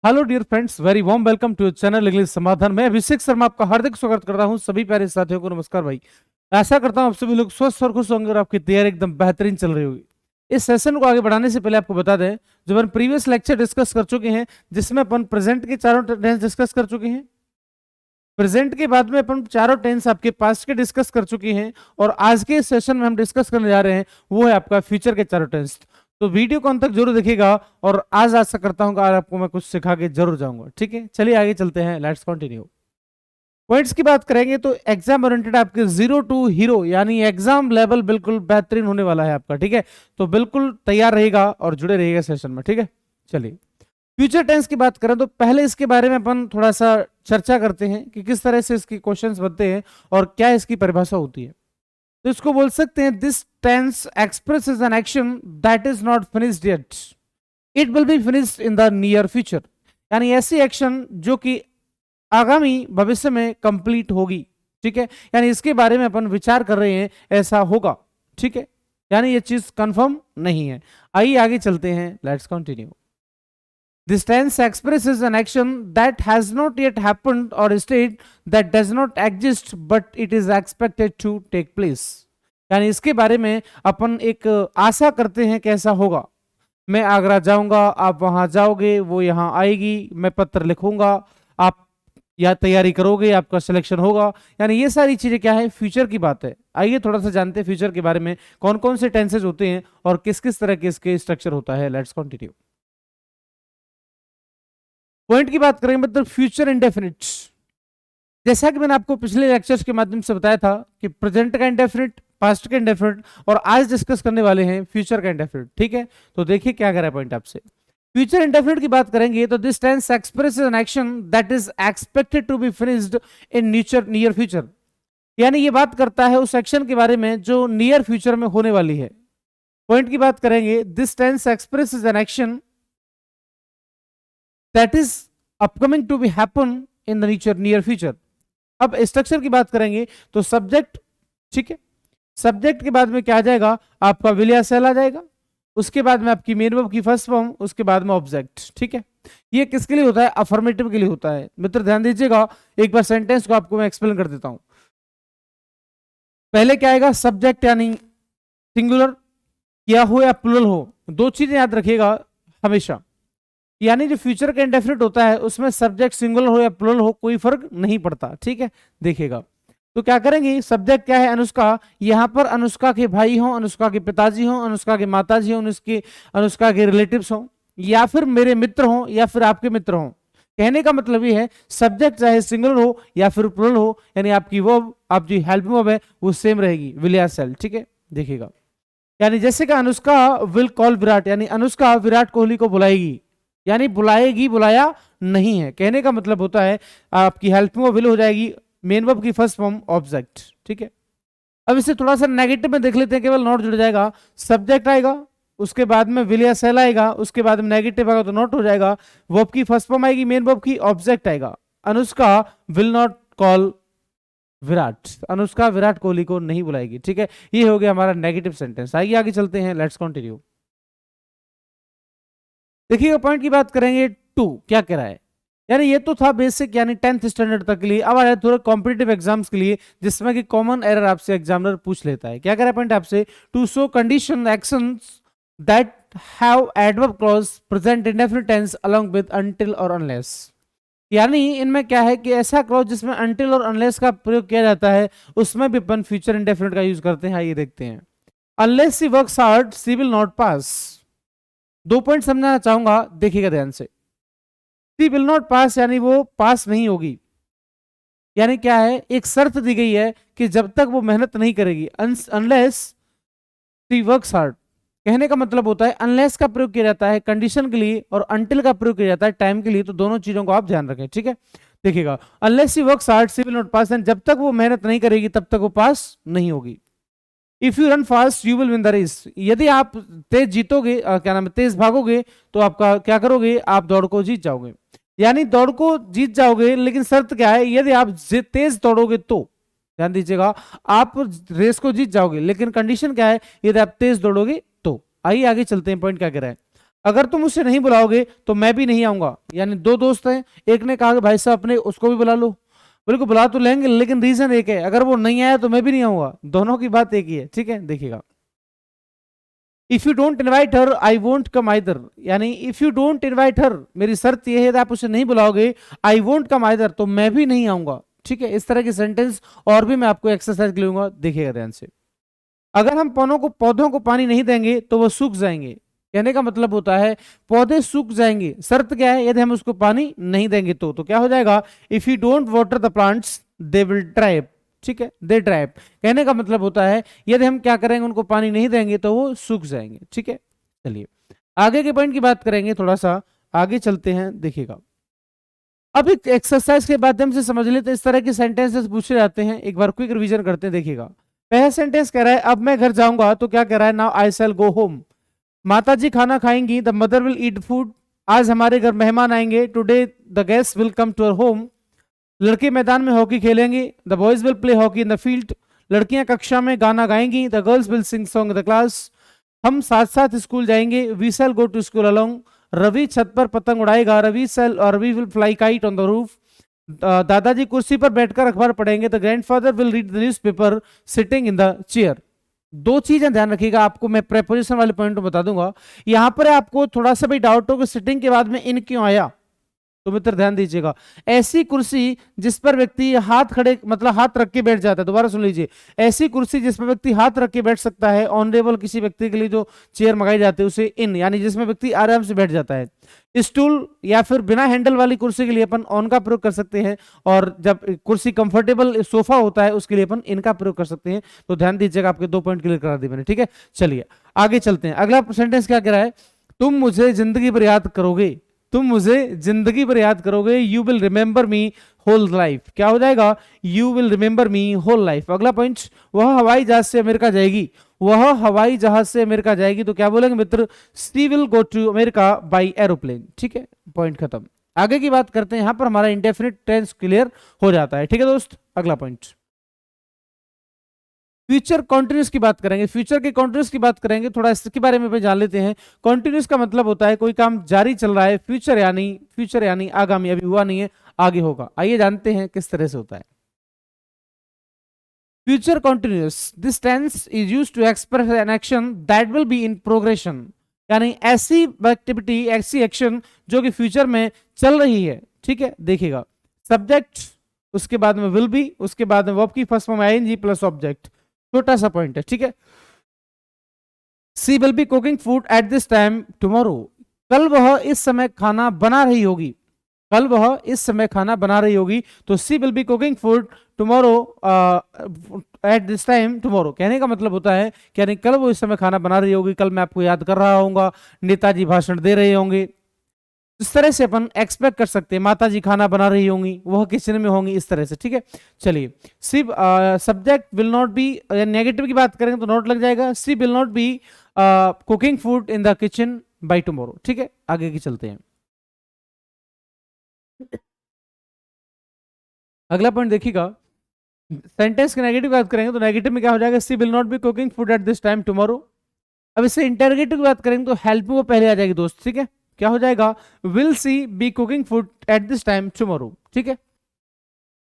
Hello dear friends, very warm welcome to channel English Samadhan. मैं अभिषेक शर्मा आपका हार्दिक स्वागत करता हूं। सभी प्यारे साथियों को नमस्कार भाई। आशा करता हूं आप सभी लोग स्वस्थ और खुश होंगे और आपकी तैयारी एकदम बेहतरीन चल रही होगी। इस सेशन को आगे बढ़ाने से पहले आपको बता दें, जो अपन प्रीवियस लेक्चर डिस्कस कर चुके हैं, जिसमें अपन प्रेजेंट के चारों टेंस डिस्कस कर चुके हैं। प्रेजेंट के बाद में अपन चारों टेंस आपके पास्ट के डिस्कस कर चुके हैं, और आज के सेशन में हम डिस्कस करने जा रहे हैं वो है आपका फ्यूचर के चारों टेंस। तो वीडियो को अंत तक जरूर देखिएगा, और आज आशा करता हूं कि आज आपको मैं कुछ सिखा के जरूर जाऊंगा। ठीक है, चलिए आगे चलते हैं, लेट्स कंटिन्यू। पॉइंट्स की बात करेंगे तो एग्जाम ओरिएंटेड आपके 0 to हीरो यानी एग्जाम लेवल बिल्कुल बेहतरीन होने वाला है आपका। ठीक है, तो बिल्कुल तैयार रहेगा और जुड़े रहिएगा सेशन में। ठीक है, चलिए फ्यूचर टेंस की बात करें तो पहले इसके बारे में अपन थोड़ा सा चर्चा करते हैं कि किस तरह से इसके क्वेश्चंस बनते हैं और क्या इसकी परिभाषा होती है। तो इसको बोल सकते हैं, this tense expresses an action that is not finished yet, it will be finished in the near future. यानी ऐसी एक्शन जो कि आगामी भविष्य में कंप्लीट होगी। ठीक है, यानी इसके बारे में अपन विचार कर रहे हैं, ऐसा होगा। ठीक है, यानी ये चीज कंफर्म नहीं है। आइए आगे चलते हैं, let's continue. This tense expresses an action that has not yet happened or a state that does not exist but it is expected to take place। यानी इसके बारे में अपन एक आशा करते हैं कैसा होगा। मैं आगरा जाऊंगा, आप वहां जाओगे, वो यहां आएगी, मैं पत्र लिखूंगा, आप या तैयारी करोगे, आपका सिलेक्शन होगा। यानी ये सारी चीजें क्या है, फ्यूचर की बात है। आइए थोड़ा सा जानते हैं फ्यूचर के बारे में, कौन कौन से टेंसेज होते हैं और किस किस तरह के इसके स्ट्रक्चर होता है। Let's continue. पॉइंट की बात करेंगे मतलब फ्यूचर इंडेफिनिट। जैसा कि मैंने आपको पिछले लेक्चर्स के माध्यम से बताया था कि प्रेजेंट का इंडेफिनिट, पास्ट का इंडेफिनिट, और आज डिस्कस करने वाले हैं फ्यूचर का इंडेफिनिट। ठीक है, तो देखिए क्या कर रहा है पॉइंट आपसे। फ्यूचर इंडेफिनिट की बात करेंगे तो this tense expresses an action that is expected to be finished in near future. यानी ये बात करता है उस एक्शन के बारे में जो नियर फ्यूचर में होने वाली है। पॉइंट की बात करेंगे, this tense expresses an action that is upcoming to be happen in the near future. अब स्ट्रक्चर की बात करेंगे तो सब्जेक्ट, ठीक है, सब्जेक्ट के बाद में क्या आ जाएगा, आपका विल या सेल आ जाएगा, उसके बाद में आपकी मेन वर्ब की फर्स्ट फॉर्म, उसके बाद में ऑब्जेक्ट। ठीक है, ये किसके लिए होता है, अफर्मेटिव के लिए होता है। मित्र ध्यान दीजिएगा, एक बार सेंटेंस को आपको मैं एक्सप्लेन कर देता हूं। पहले क्या आएगा, सब्जेक्ट यानी सिंगुलर या हो या प्लूरल हो, दो चीजें याद रखिएगा हमेशा। यानी जो फ्यूचर का इंडेफिनिट होता है उसमें सब्जेक्ट सिंगुलर हो या प्लूरल हो कोई फर्क नहीं पड़ता। ठीक है, देखिएगा तो क्या करेंगे, सब्जेक्ट क्या है, अनुष्का। यहां पर अनुष्का के भाई हो, अनुष्का के पिताजी हो, अनुष्का के माताजी हो, अनुष्का के रिलेटिव्स हो, या फिर मेरे मित्र हो, या फिर आपके मित्र हो। कहने का मतलब ये है, सब्जेक्ट चाहे सिंगुलर हो या फिर प्लूरल हो, यानी आपकी वर्ब, आप जो हेल्पिंग वर्ब है वो सेम रहेगी, विल या सेल। ठीक है, देखिएगा यानी जैसे कि अनुष्का विल कॉल विराट, यानी अनुष्का विराट कोहली को बुलाएगी, यानी बुलाएगी, बुलाया नहीं है। कहने का मतलब होता है आपकी हेल्पिंग वर्ब विल हो जाएगी, मेन वर्ब की फर्स्ट फॉर्म ऑब्जेक्ट। ठीक है, अब इसे थोड़ा सा नेगेटिव में देख लेते हैं, केवल नॉट जुड़ जाएगा, सब्जेक्ट आएगा, उसके बाद में विल या सेल आएगा, उसके बाद में नेगेटिव आएगा तो नॉट हो जाएगा, वर्ब की फर्स्ट फॉर्म आएगी, मेन वर्ब की ऑब्जेक्ट आएगा। Anushka will not call Virat, Anushka Virat Kohli को नहीं बुलाएगी। ठीक है, ये हो गया हमारा नेगेटिव सेंटेंस। आइए आगे चलते हैं, लेट्स कंटिन्यू। देखिएगा पॉइंट की बात करेंगे, टू क्या कह रहा है। यानी ये तो था बेसिक यानी 10th स्टैंडर्ड तक के लिए। अब आ जाए थोड़ा कॉम्पिटिटिव एग्जाम्स के लिए, जिसमें कि कॉमन एरर आपसे एग्जामिनर पूछ लेता है। क्या कह रहा है पॉइंट आपसे, to show condition actions that have adverb clause present indefinite tense along with until और अनलेस। यानी इनमें क्या है कि ऐसा क्लॉज जिसमें अनटिल और अनलेस का प्रयोग किया जाता है, उसमें भी अपन फ्यूचर इंडेफिनिट का यूज करते हैं। आइए देखते हैं। Unless she works hard she will not pass. दो पॉइंट समझाना चाहूंगा, देखिएगा ध्यान से। सी विल नॉट पास यानी वो पास नहीं होगी। यानी क्या है, एक शर्त दी गई है कि जब तक वो मेहनत नहीं करेगी, अनलेस सी वर्क्स हार्ड। कहने का मतलब होता है अनलेस का प्रयोग किया जाता है कंडीशन के लिए और अनटिल का प्रयोग किया जाता है टाइम के लिए। तो दोनों चीजों को आप ध्यान रखें। ठीक है, देखिएगा, unless she works hard she will not pass, जब तक वो मेहनत नहीं करेगी तब तक वो पास नहीं होगी। If you run fast you will win the race. यदि आप तेज जीतोगे, क्या नाम है, तेज भागोगे, तो आपका क्या करोगे, आप दौड़ को जीत जाओगे। यानी दौड़ को जीत जाओगे, लेकिन शर्त क्या है, यदि आप तेज दौड़ोगे तो, ध्यान दीजिएगा, आप रेस को जीत जाओगे, लेकिन कंडीशन क्या है, यदि आप तेज दौड़ोगे तो। आइए आगे चलते हैं, पॉइंट क्या कह रहा है। अगर तुम उसे नहीं बुलाओगे तो मैं भी नहीं आऊंगा। यानी दो दोस्त हैं, एक ने कहा कि भाई साहब अपने उसको भी बुला लो, बोले को बुला तो लेंगे लेकिन रीजन एक है, अगर वो नहीं आया तो मैं भी नहीं आऊंगा। दोनों की बात एक ही है, ठीक है। देखिएगा, if you don't invite her I won't come either, यानी if you don't invite her, मेरी शर्त यह है आप उसे नहीं बुलाओगे, आई वोंट कम आइदर, तो मैं भी नहीं आऊंगा, ठीक है। इस तरह के सेंटेंस और भी मैं आपको एक्सरसाइज लूंगा, देखिएगा ध्यान से। अगर हम पौधों को पानी नहीं देंगे तो वो सूख जाएंगे। कहने का मतलब होता है पौधे सूख जाएंगे, शर्त क्या है, यदि हम उसको पानी नहीं देंगे तो क्या हो जाएगा, if you don't water the plants they will dry up, ठीक है, दे ड्राई अप। कहने का मतलब होता है यदि हम क्या करेंगे, उनको पानी नहीं देंगे तो वो सूख जाएंगे, ठीक है। चलिए आगे के पॉइंट की बात करेंगे, थोड़ा सा आगे चलते हैं, देखिएगा। अब एक एक्सरसाइज के माध्यम से समझ लेते हैं, इस तरह के सेंटेंसेस पूछे जाते हैं, एक बार क्विक रिवीजन करते हैं। देखिएगा, पहला सेंटेंस कह रहा है अब मैं घर जाऊंगा, तो क्या कह रहा है, now I shell go home. माता जी खाना खाएंगी, the mother will eat food. आज हमारे घर मेहमान आएंगे, today the guest will come to our home. लड़के मैदान में हॉकी खेलेंगे, the boys will play hockey in the field. लड़कियां कक्षा में गाना गाएंगी, the girls will sing song in the class. हम साथ साथ स्कूल जाएंगे, we shall go to school along. Ravi छत पर पतंग उड़ाएगा, Ravi will fly kite on the roof. दादाजी कुर्सी पर बैठकर अखबार पढ़ेंगे, the grandfather will read the newspaper sitting in the chair. दो चीजें ध्यान रखिएगा, आपको मैं प्रेपोजिशन वाले पॉइंट बता दूंगा। यहां पर आपको थोड़ा सा भी डाउट हो कि सिटिंग के बाद में इन क्यों आया, तो मित्र ध्यान दीजिएगा, ऐसी कुर्सी जिस पर व्यक्ति हाथ खड़े मतलब हाथ रख के बैठ जाता है, दोबारा सुन लीजिए, ऐसी कुर्सी जिस पर व्यक्ति हाथ रख के बैठ सकता है, ऑनरेबल किसी व्यक्ति के लिए जो चेयर मंगाई जाती है उसे इन, यानी जिसमें व्यक्ति आराम से बैठ जाता है। स्टूल या फिर बिना हैंडल वाली कुर्सी के लिए अपन ऑन का प्रयोग कर सकते हैं, और जब कुर्सी कंफर्टेबल सोफा होता है उसके लिए अपन इनका प्रयोग कर सकते हैं। तो ध्यान दीजिएगा, आपके दो पॉइंट क्लियर करा दिए मैंने, ठीक है। चलिए आगे चलते हैं, अगला सेंटेंस क्या कह रहा है, तुम मुझे जिंदगी भर याद करोगे, तुम मुझे जिंदगी भर याद करोगे, you will remember me whole life. क्या हो जाएगा, you will remember me whole life. अगला पॉइंट, वह हवाई जहाज से अमेरिका जाएगी, वह हवाई जहाज से अमेरिका जाएगी, तो क्या बोलेंगे मित्र, she will go to America by aeroplane, ठीक है, पॉइंट खत्म। आगे की बात करते हैं, यहां पर हमारा इंडेफिनिट टेंस क्लियर हो जाता है, ठीक है दोस्त। अगला पॉइंट, फ्यूचर कॉन्टिन्यूस की बात करेंगे। फ्यूचर के कॉन्टिन्यूस की बात करेंगे, थोड़ा इसके बारे में भी जान लेते हैं। कॉन्टिन्यूस का मतलब होता है कोई काम जारी चल रहा है, फ्यूचर यानी आगामी, अभी हुआ नहीं है, आगे होगा। आइए जानते हैं किस तरह से होता है future continuous. This tense is used to express an action that will be in progression, यानी ऐसी एक्टिविटी, ऐसी एक्शन जो कि फ्यूचर में चल रही है, ठीक है। देखिएगा, सब्जेक्ट, उसके बाद में विल बी, उसके बाद में वर्ब की first form ING plus object, छोटा सा पॉइंट है, ठीक है। She will be cooking food at this time tomorrow, कल वह इस समय खाना बना रही होगी, कल वह इस समय खाना बना रही होगी, तो she will be cooking food tomorrow at this time tomorrow. कहने का मतलब होता है कि यानी कल वो इस समय खाना बना रही होगी, कल मैं आपको याद कर रहा हूँ, नेताजी भाषण दे रहे होंगे, इस तरह से अपन एक्सपेक्ट कर सकते हैं, माता जी खाना बना रही होंगी, वह किचन में होंगी, इस तरह से, ठीक है। चलिए, she subject will not be, negative की बात करेंगे तो नॉट लग जाएगा, she will not be cooking food in the kitchen by tomorrow, ठीक है। आगे की चलते हैं, अगला पॉइंट देखिएगा, सेंटेंस के नेगेटिव बात करेंगे तो नेगेटिव में क्या हो जाएगा, she will not be cooking food at this time tomorrow. अब इससे इंटरोगेटिव की बात करेंगे तो हेल्प में वो पहले आ जाएगी दोस्त, ठीक है। क्या हो जाएगा, will she be cooking food at this time tomorrow, ठीक है।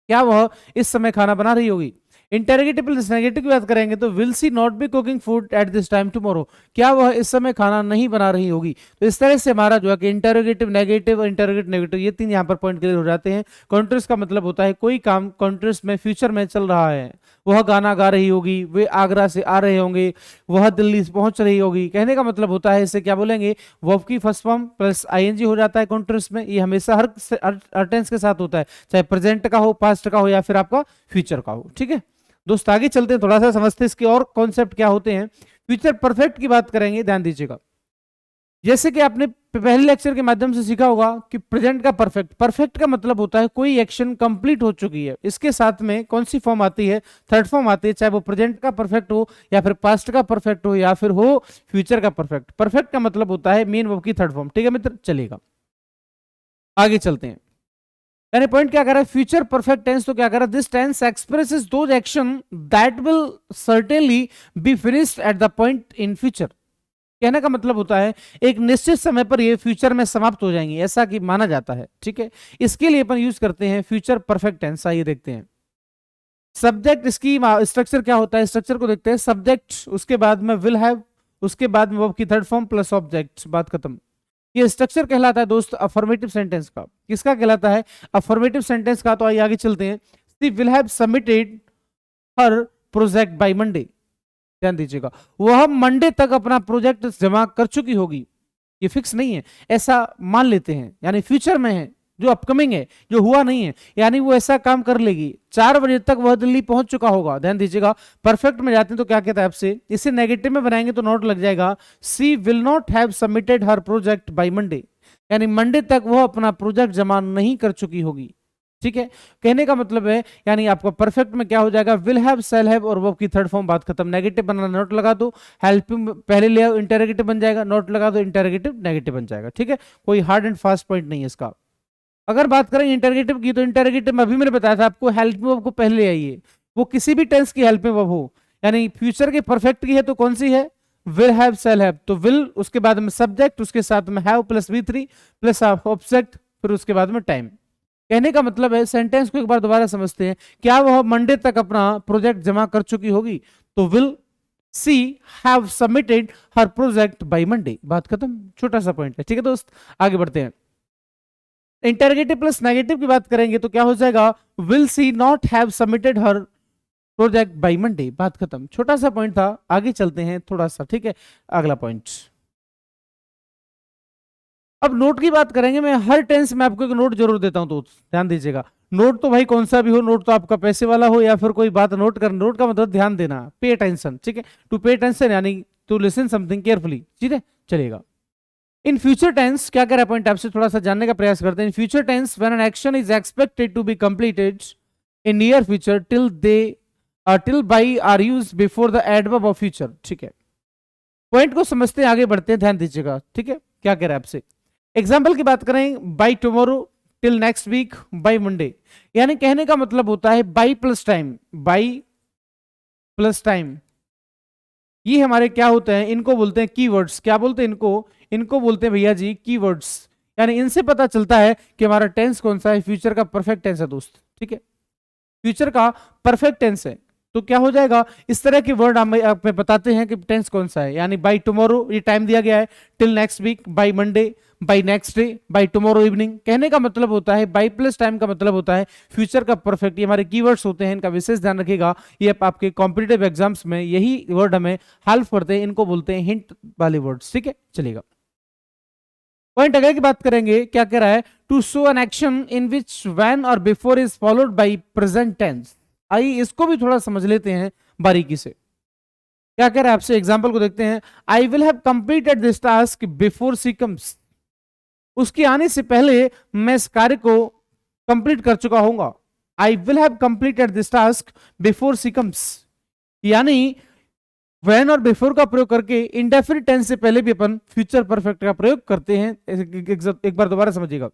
क्या वह इस समय खाना बना रही होगी। इंटरोगेटिव प्लस नेगेटिव की बात करेंगे तो will she not be cooking food at this time tomorrow, क्या वह इस समय खाना नहीं बना रही होगी। तो इस तरह से हमारा जो है कि इंटरोगेटिव, नेगेटिव और इंटरोगेटिव नेगेटिव, ये तीन यहाँ पर पॉइंट क्लियर हो जाते हैं। कॉन्ट्रेस्ट का मतलब होता है कोई काम कॉन्ट्रेस्ट में फ्यूचर में चल रहा है, वह गाना गा रही होगी, वे आगरा से आ रहे होंगे, वह दिल्ली से पहुंच रही होगी। कहने का मतलब होता है, इसे क्या बोलेंगे, वर्ब की फर्स्ट फॉर्म प्लस आईएनजी हो जाता है कॉन्ट्रेस्ट में। ये हमेशा हर टेंस के साथ होता है, चाहे प्रेजेंट का हो, पास्ट का हो या फिर आपका फ्यूचर का हो, ठीक है दोस्त। आगे चलते हैं, थोड़ा सा समझते हैं इसके और कॉन्सेप्ट क्या होते हैं। फ्यूचर परफेक्ट की बात करेंगे, ध्यान दीजिएगा, जैसे कि आपने पहले लेक्चर के माध्यम से सीखा होगा कि प्रेजेंट का परफेक्ट, परफेक्ट का मतलब होता है कोई एक्शन कंप्लीट हो चुकी है, इसके साथ में कौन सी फॉर्म आती है, थर्ड फॉर्म आती है, चाहे वो प्रेजेंट का परफेक्ट हो या फिर पास्ट का परफेक्ट हो या फिर हो फ्यूचर का परफेक्ट। परफेक्ट का मतलब होता है मेन वर्ब की थर्ड फॉर्म, ठीक है मित्र। चलेगा, आगे चलते हैं, यानी पॉइंट क्या कर रहा है, फ्यूचर परफेक्ट टेंस तो क्या कर रहा है, this tense expresses those action that will certainly be finished at the point in future. कहने का मतलब होता है एक निश्चित समय पर ये फ्यूचर में समाप्त हो जाएंगी, ऐसा कि माना जाता है। ठीक है, इसके लिए अपन यूज करते हैं फ्यूचर परफेक्ट टेंस। आइए देखते हैं सब्जेक्ट, इसकी स्ट्रक्चर क्या होता है, स्ट्रक्चर को देखते हैं। सब्जेक्ट, उसके बाद में विल हैव, उसके बाद में वर्ब की थर्ड फॉर्म प्लस ऑब्जेक्ट, बात खत्म। ये स्ट्रक्चर कहलाता है दोस्त अफर्मेटिव सेंटेंस का। किसका कहलाता है? अफर्मेटिव सेंटेंस का। तो आइए आगे चलते हैं। She will have submitted her project by Monday. ध्यान दीजिएगा, वह मंडे तक अपना प्रोजेक्ट जमा कर चुकी होगी। ये फिक्स नहीं है, ऐसा मान लेते हैं, यानी फ्यूचर में है, जो अपकमिंग है, जो हुआ नहीं है, यानी वो ऐसा काम कर लेगी। 4 बजे तक वह दिल्ली पहुंच चुका होगा। ध्यान दीजिएगा, परफेक्ट में जाते हैं तो क्या कहता है आपसे, इसे नेगेटिव में बनाएंगे तो नोट लग जाएगा, she will not have submitted her project by Monday, यानी मंडे तक वह अपना प्रोजेक्ट जमा नहीं कर चुकी होगी। ठीक है, कहने का मतलब है, यानी आपका परफेक्ट में क्या हो जाएगा, विल हैव, शैल हैव और वर्ब की थर्ड फॉर्म, बात खत्म। नेगेटिव बनाना, नोट लगा दो, हेल्पिंग पहले ले आओ, इंटरोगेटिव बन जाएगा, नोट लगा दो, इंटरोगेटिव नेगेटिव बन जाएगा। ठीक है, कोई हार्ड एंड फास्ट पॉइंट नहीं है इसका। अगर बात करें इंटरोगेटिव की, तो इंटरोगेटिव में अभी मैंने बताया था आपको, हेल्पिंग वर्ब को पहले ले आइए, वो किसी भी टेंस की हेल्पिंग वर्ब हो, यानी फ्यूचर के परफेक्ट की है तो कौन सी है, विल हैव, शैल हैव। तो विल, उसके बाद में सब्जेक्ट, उसके साथ में have plus V3 plus object, फिर उसके बाद में टाइम। कहने का मतलब है, सेंटेंस को एक बार दोबारा समझते हैं, क्या वह मंडे तक अपना प्रोजेक्ट जमा कर चुकी होगी, तो will see have submitted her project by Monday, बात खत्म। छोटा सा पॉइंट है। ठीक है दोस्त, आगे बढ़ते हैं। इंटरोगेटिव प्लस नेगेटिव की बात करेंगे तो क्या हो जाएगा, will she not have submitted her project by Monday, बात खत्म। छोटा सा पॉइंट था, आगे चलते हैं थोड़ा सा। ठीक है, अगला पॉइंट। अब नोट की बात करेंगे, मैं हर टेंस में आपको एक नोट जरूर देता हूं, तो ध्यान दीजिएगा। नोट तो भाई कौन सा भी हो, नोट तो आपका पैसे वाला हो या फिर कोई बात नोट कर, नोट का मतलब ध्यान देना, पे अटेंशन। ठीक है, टू पे अटेंशन यानी टू लिसन समथिंग केयरफुली। ठीक है, चलेगा। इन फ्यूचर टेंस क्या कह रहा है पॉइंट, आपसे थोड़ा सा जानने का प्रयास करते हैं। In future tense when an action is expected to be completed in near future till by are used before the adverb of future. ठीक है, पॉइंट को समझते हैं, आगे बढ़ते हैं, ध्यान दीजिएगा। ठीक है, क्या कह रहा है आपसे, एग्जाम्पल की बात करें, by tomorrow, till next week, by Monday, यानी कहने का मतलब होता है by plus time, by plus time. ये हमारे क्या होते हैं, इनको बोलते हैं कीवर्ड्स। क्या बोलते हैं इनको, इनको बोलते हैं भैया जी कीवर्ड्स, यानी इनसे पता चलता है कि हमारा टेंस कौन सा है, फ्यूचर का परफेक्ट टेंस है दोस्त। ठीक है, फ्यूचर का परफेक्ट टेंस है, तो क्या हो जाएगा, इस तरह के वर्ड हमें बताते हैं कि टेंस कौन सा है। यानी बाई टुमारो, ये टाइम दिया गया है, till next week, by Monday, by next day, by tomorrow evening. कहने का मतलब होता है, बाई प्लस टाइम का मतलब होता है फ्यूचर का परफेक्ट। ये हमारे कीवर्ड्स होते हैं, इनका विशेष ध्यान रखिएगा। ये आपके कॉम्पिटिटिव एग्जाम्स में यही वर्ड हमें हेल्प करते हैं, इनको बोलते हैं हिंट वाले वर्ड्स। ठीक है, चलेगा। पॉइंट अगर की बात करेंगे, क्या कह रहा है, to show an action in which when और before is followed by present tense. आइए इसको भी थोड़ा समझ लेते हैं बारीकी से। क्या कह रहा है आपसे, एग्जाम्पल को देखते हैं। आई will have completed this task before she comes, उसके आने से पहले मैं इस कार्य को कंप्लीट कर चुका हूंगा। I will have completed this task before she comes, यानी व्हेन और बिफोर का प्रयोग करके इंडेफिनिट टेंस से पहले भी अपन फ्यूचर परफेक्ट का प्रयोग करते हैं। एक बार दोबारा समझिएगा,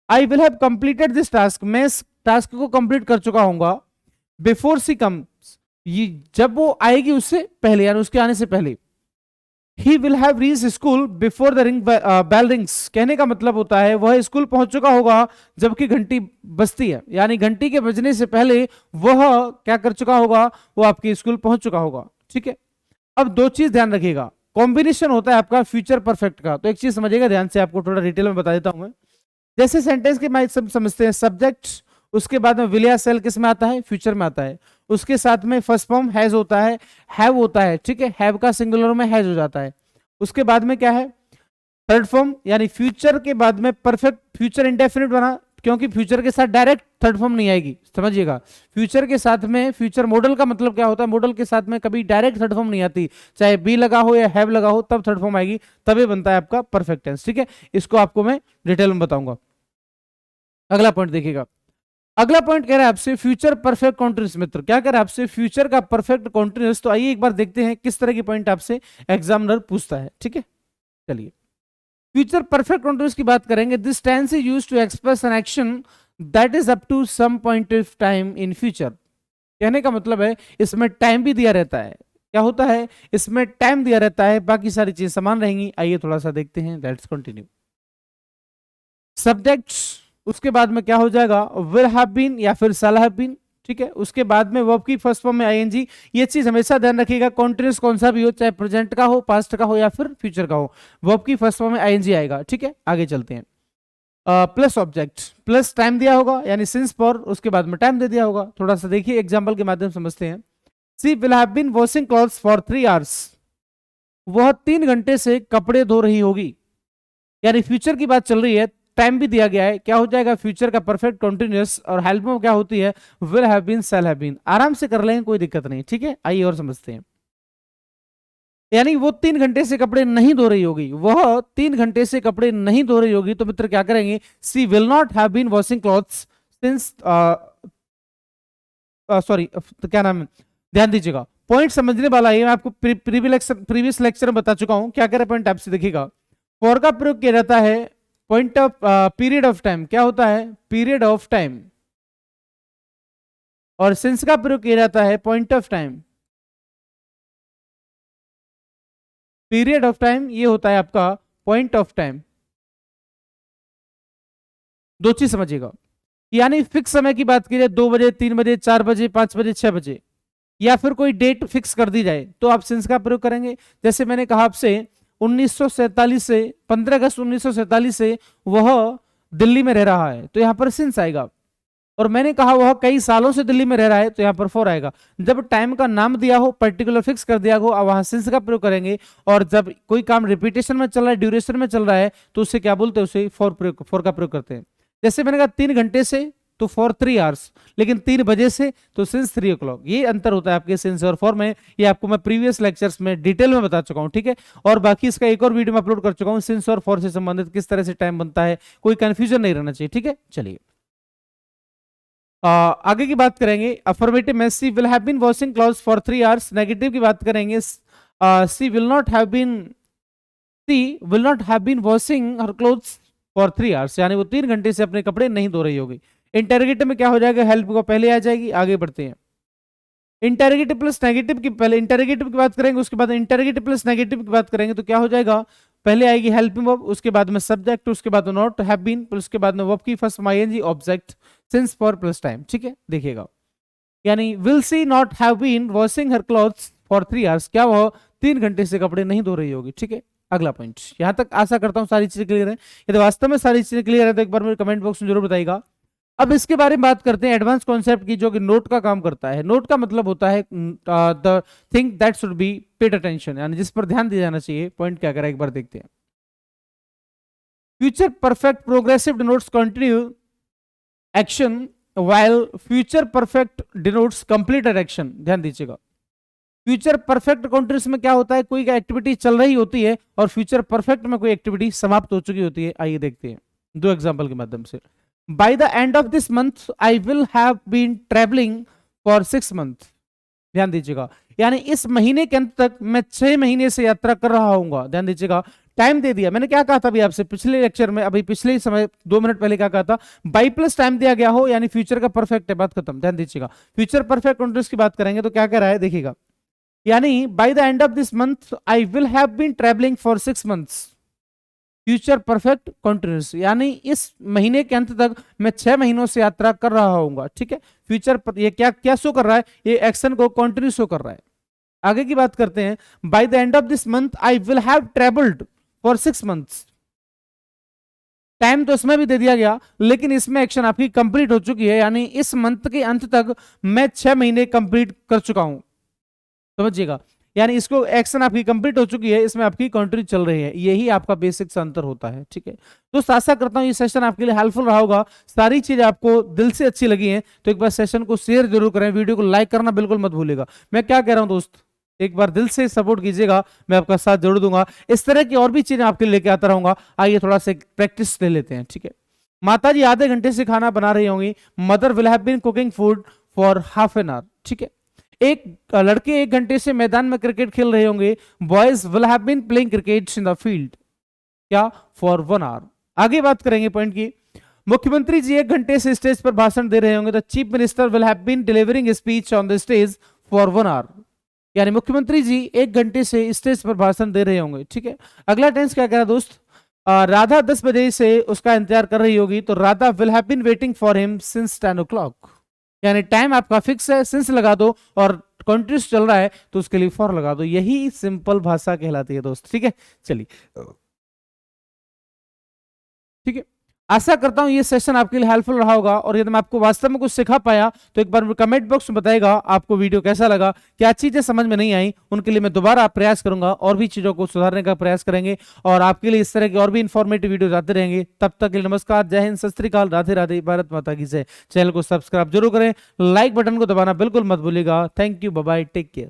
आई will have completed this task, मैं इस टास्क को कंप्लीट कर चुका हूंगा, बिफोर सी कम्स, ये जब वो आएगी उससे पहले, यानी उसके आने से पहले। He will have reached school before the bell rings, कहने का मतलब होता है वह स्कूल पहुंच चुका होगा जबकि घंटी बजती है, यानी घंटी के बजने से पहले वह क्या कर चुका होगा, वो आपके स्कूल पहुंच चुका होगा। ठीक है, अब दो चीज ध्यान रखिएगा, कॉम्बिनेशन होता है आपका फ्यूचर परफेक्ट का। तो एक चीज समझिएगा ध्यान से, आपको थोड़ा डिटेल में बता देता हूं मैं। जैसे सेंटेंस के मैं सब समझते हैं, सब्जेक्ट, उसके बाद में विल या सेल किस में आता है, फ्यूचर में आता है। उसके साथ में फर्स्ट फॉर्म हैज होता है, हैव होता है। ठीक है, हैव का सिंगुलर में हैज हो जाता है। उसके बाद में क्या है, थर्ड फॉर्म, यानी फ्यूचर के बाद में परफेक्ट, फ्यूचर इंडेफिनिट बना, क्योंकि फ्यूचर के साथ डायरेक्ट थर्ड फॉर्म नहीं आएगी, समझिएगा। फ्यूचर के साथ में, फ्यूचर मॉडल का मतलब क्या होता है, मॉडल के साथ में कभी डायरेक्ट थर्ड फॉर्म नहीं आती, चाहे बी लगा हो या हैव लगा हो, तब थर्ड फॉर्म आएगी, तभी बनता है आपका परफेक्ट टेंस। ठीक है, इसको आपको मैं डिटेल में बताऊंगा। अगला पॉइंट देखिएगा, अगला पॉइंट कह रहा है आपसे फ्यूचर परफेक्ट कॉन्टिन्यूअस। मित्र क्या कह रहा है आपसे, फ्यूचर का परफेक्ट कॉन्टिन्यूअस। तो आइए एक बार देखते हैं किस तरह की पॉइंट आपसे एग्जामिनर पूछता है। ठीक है, चलिए फ्यूचर परफेक्ट कॉन्टिन्यूअस की बात करेंगे। This tense is used to express an action that is up to some point of time in future. कहने का मतलब है इसमें टाइम भी दिया रहता है, क्या होता है, इसमें टाइम दिया रहता है, बाकी सारी चीजें समान रहेंगी। आइए थोड़ा सा देखते हैं, लेट्स कंटिन्यू। सब्जेक्ट्स, उसके बाद में क्या हो जाएगा, विल हैव बीन या फिर शैल हैव बीन, ठीक है। उसके बाद में वर्ब की फर्स्ट फॉर्म में आईएनजी। ये चीज हमेशा ध्यान रखिएगा, कॉन्टिन्यूस कौन सा भी हो, चाहे प्रेजेंट का हो, पास्ट का हो या फिर फ्यूचर का हो, वर्ब की फर्स्ट फॉर्म में आईएनजी आएगा, ठीक है। आगे चलते हैं। प्लस ऑब्जेक्ट, प्लस टाइम दिया होगा यानी सिंस फॉर, उसके बाद में टाइम दे दिया होगा। थोड़ा सा देखिए एग्जांपल के माध्यम से समझते हैं। She will have been washing clothes for 3 hours, वह 3 घंटे से कपड़े धो रही होगी, यानी फ्यूचर की बात चल रही है, टाइम भी दिया गया है। क्या हो जाएगा, फ्यूचर का परफेक्ट कंटिन्यूअस, और हेल्प में क्या होती है, will have been, shall have been. आराम से कर लेंगे, कोई दिक्कत नहीं, ठीक है। आइए और समझते हैं। यानी वो 3 घंटे से कपड़े नहीं धो रही होगी, वह 3 घंटे से कपड़े नहीं धो रही होगी, तो मित्र क्या करेंगे, she will not have been washing clothes since, sorry क्या नाम है, ध्यान दीजिएगा, पॉइंट समझने वाला है। मैं आपको प्रीवियस लेक्चर में बता चुका हूं, क्या करे पॉइंट आपसे देखिएगा। फॉर का प्रयोग किया जाता है point of period of time, क्या होता है, पीरियड ऑफ टाइम, और सिंस का प्रयोग किया जाता है point of time, period of time ये होता है आपका पॉइंट ऑफ टाइम। दो चीज समझिएगा, यानी फिक्स समय की बात की जाए, 2 बजे, 3 बजे, 4 बजे, 5 बजे, 6 बजे, या फिर कोई डेट फिक्स कर दी जाए, तो आप सिंस का प्रयोग करेंगे। जैसे मैंने कहा आपसे 1947 से 15 अगस्त 1947 से वह दिल्ली में रह रहा है, तो यहां पर सिंस आएगा। और मैंने कहा वह कई सालों से दिल्ली में रह रहा है, तो यहां पर फॉर आएगा। जब टाइम का नाम दिया हो, पर्टिकुलर फिक्स कर दिया हो, वहां सिंस का प्रयोग करेंगे। और जब कोई काम रिपीटेशन में चल रहा है, ड्यूरेशन में चल रहा है, तो उससे क्या बोलते हैं, उसे फॉर का प्रयोग करते हैं। जैसे मैंने कहा 3 घंटे से, तो फॉर 3 आवर्स, लेकिन 3 बजे से, तो सिंस 3 o'clock। ये अंतर होता है आपके सिंस और फॉर में। ये आपको मैं प्रीवियस लेक्चर्स में डिटेल में बता चुका हूं, ठीक है। और बाकी इसका एक और वीडियो में अपलोड कर चुका हूं, सिंस और फॉर से संबंधित किस तरह से टाइम बनता है, कोई कंफ्यूजन नहीं रहना चाहिए, ठीक है। चलिए आगे की बात करेंगे। अफर्मेटिव में she will have been washing clothes for 3 hours. Negative की बात करेंगे, she will not have been, she will not have been washing her clothes for 3 hours, यानी वो 3 घंटे से अपने कपड़े नहीं धो रही होगी। इंटेरोगेटिव में क्या हो जाएगा, हेल्प को पहले आ जाएगी। आगे बढ़ते हैं। इंटेरोगेटिव प्लस नेगेटिव की, पहले इंटेरोगेटिव की बात करेंगे, उसके बाद इंटेरोगेटिव प्लस नेगेटिव की बात करेंगे, तो क्या हो जाएगा, पहले आएगी हेल्पिंग वर्ब, उसके बाद में सब्जेक्ट, उसके बाद में नॉट हैव बीन, फिर उसके बाद में वर्ब की फर्स्ट में I N G, object, since for plus time, ठीक है। देखिएगा, यानी will she not have been washing her clothes for 3 hours, क्या वो 3 घंटे से कपड़े नहीं धो रही होगी, ठीक है। अगला पॉइंट, यहां तक आशा करता हूं सारी चीजें क्लियर है। यदि वास्तव में सारी चीजें क्लियर है तो एक बार मेरे कमेंट बॉक्स में जरूर बताइएगा। अब इसके बारे में बात करते हैं एडवांस कॉन्सेप्ट की, जो कि नोट का काम करता है। नोट का मतलब होता है the thing that should be paid attention, यानी जिस पर ध्यान दिया जाना चाहिए। पॉइंट क्या करें, एक बार देखते हैं। Future perfect progressive denotes continue action, while future perfect denotes completed action. ध्यान दीजिएगा, फ्यूचर परफेक्ट कॉन्टिन्यूस में क्या होता है, कोई एक्टिविटी चल रही होती है, और फ्यूचर परफेक्ट में कोई एक्टिविटी समाप्त हो चुकी होती है। आइए देखते हैं दो एग्जांपल के माध्यम से। By the end of this month I will have been travelling for 6 months। ध्यान दीजिएगा, यानी इस महीने के अंत तक मैं 6 महीने से यात्रा कर रहा हूंगा। ध्यान दीजिएगा, टाइम दे दिया। मैंने क्या कहा था अभी आपसे पिछले लेक्चर में, अभी पिछले समय 2 मिनट पहले क्या कहा था, बाई प्लस टाइम दिया गया हो, यानी फ्यूचर का परफेक्ट है, बात खत्म। ध्यान दीजिएगा, फ्यूचर परफेक्ट कंटीन्यूअस की बात करेंगे तो क्या कह रहा है, देखिएगा, यानी by the end of this month I will have been travelling for 6 months। Future perfect continuous, यानी इस महीने के अंत तक मैं 6 महीनों से यात्रा कर रहा हूंगा, ठीक है। फ्यूचर ये क्या क्या शो कर रहा है, ये एक्शन को कंटिन्यू शो कर रहा है। आगे की बात करते हैं। Bye the end of this month I will have travelled for 6 months। Time तो इसमें भी दे दिया गया, लेकिन इसमें एक्शन आपकी कंप्लीट हो चुकी है, यानी इस मंथ के अंत तक मैं 6 महीने कंप्लीट कर चुका हूं। समझिएगा, यानी इसको एक्शन आपकी कंप्लीट हो चुकी है, इसमें आपकी कंटिन्यू चल रही है। यही आपका बेसिक सा अंतर होता है, ठीक है। तो आशा करता हूं ये सेशन आपके लिए हेल्पफुल रहा होगा। सारी चीजें आपको दिल से अच्छी लगी हैं तो एक बार सेशन को शेयर जरूर करें, वीडियो को लाइक करना बिल्कुल मत भूलिएगा। मैं क्या कह रहा हूं दोस्त, एक बार दिल से सपोर्ट कीजिएगा, मैं आपका साथ जरूर दूंगा। इस तरह की और भी चीजें आपके लिए लेके आता रहूंगा। आइए थोड़ा सा प्रैक्टिस ले लेते हैं, ठीक है। माताजी आधे घंटे से खाना बना रही होंगी। Mother will have been cooking food for half an hour, ठीक है। एक लड़के 1 घंटे से मैदान में क्रिकेट खेल रहे होंगे। Boys will have been playing cricket in the field, क्या, फॉर 1 आवर। आगे बात करेंगे पॉइंट की। मुख्यमंत्री जी 1 घंटे से स्टेज पर भाषण दे रहे होंगे। The chief minister will have been delivering speech on the stage for 1 hour. यानी मुख्यमंत्री जी 1 घंटे से स्टेज पर भाषण दे रहे होंगे, ठीक है। अगला टेंस क्या कह रहा है दोस्त, राधा 10 बजे से उसका इंतजार कर रही होगी, तो Radha will have been waiting for him since 10 o'clock। यानी टाइम आपका फिक्स है, सिंस लगा दो, और कंटिन्यूस चल रहा है तो उसके लिए फॉर लगा दो। यही सिंपल भाषा कहलाती है दोस्त, ठीक है। चलिए, ठीक है। आशा करता हूं ये सेशन आपके लिए हेल्पफुल रहा होगा, और यदि मैं आपको वास्तव में कुछ सिखा पाया तो एक बार कमेंट बॉक्स में बताएगा आपको वीडियो कैसा लगा, क्या चीजें समझ में नहीं आई, उनके लिए मैं दोबारा प्रयास करूंगा और भी चीजों को सुधारने का प्रयास करेंगे, और आपके लिए इस तरह की और भी इंफॉर्मेटिव वीडियो आते रहेंगे। तब तक के लिए नमस्कार, जय हिंद, सत श्री अकाल, राधे राधे, भारत माता की जय। चैनल को सब्सक्राइब जरूर करें, लाइक बटन को दबाना बिल्कुल मत भूलिएगा। Thank you, bye bye, take care.